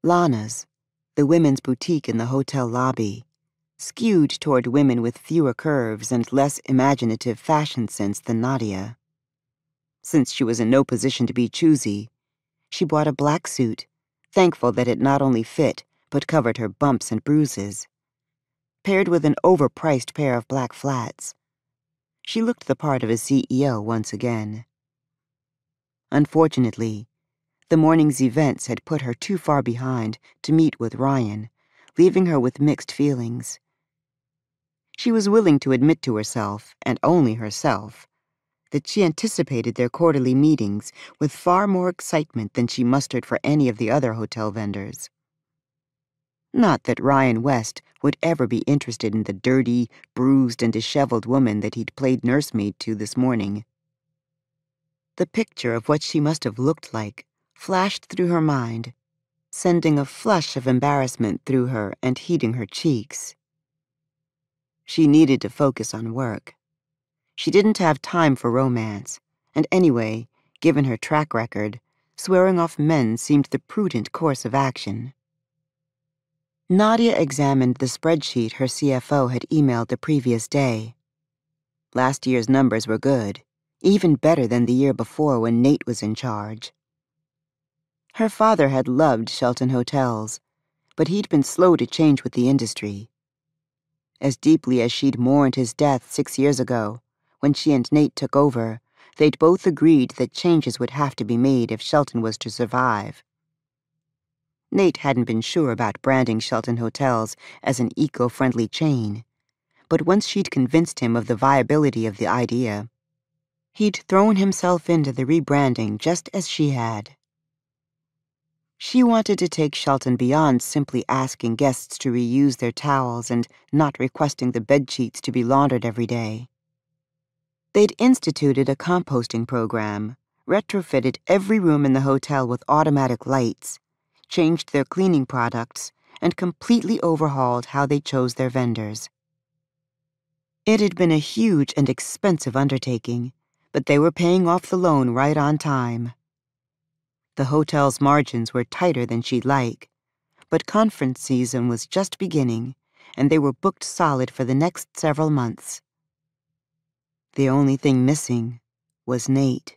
Lana's, the women's boutique in the hotel lobby, skewed toward women with fewer curves and less imaginative fashion sense than Nadia. Since she was in no position to be choosy, she bought a black suit, thankful that it not only fit, but covered her bumps and bruises. Paired with an overpriced pair of black flats, she looked the part of a CEO once again. Unfortunately, the morning's events had put her too far behind to meet with Ryan, leaving her with mixed feelings. She was willing to admit to herself, and only herself, that she anticipated their quarterly meetings with far more excitement than she mustered for any of the other hotel vendors. Not that Ryan West would ever be interested in the dirty, bruised, and disheveled woman that he'd played nursemaid to this morning. The picture of what she must have looked like flashed through her mind, sending a flush of embarrassment through her and heating her cheeks. She needed to focus on work. She didn't have time for romance, and anyway, given her track record, swearing off men seemed the prudent course of action. Nadia examined the spreadsheet her CFO had emailed the previous day. Last year's numbers were good, even better than the year before when Nate was in charge. Her father had loved Shelton Hotels, but he'd been slow to change with the industry. As deeply as she'd mourned his death 6 years ago, when she and Nate took over, they'd both agreed that changes would have to be made if Shelton was to survive. Nate hadn't been sure about branding Shelton Hotels as an eco-friendly chain, but once she'd convinced him of the viability of the idea, he'd thrown himself into the rebranding just as she had. She wanted to take Shelton beyond simply asking guests to reuse their towels and not requesting the bedsheets to be laundered every day. They'd instituted a composting program, retrofitted every room in the hotel with automatic lights, changed their cleaning products, and completely overhauled how they chose their vendors. It had been a huge and expensive undertaking, but they were paying off the loan right on time. The hotel's margins were tighter than she'd like, but conference season was just beginning, and they were booked solid for the next several months. The only thing missing was Nate.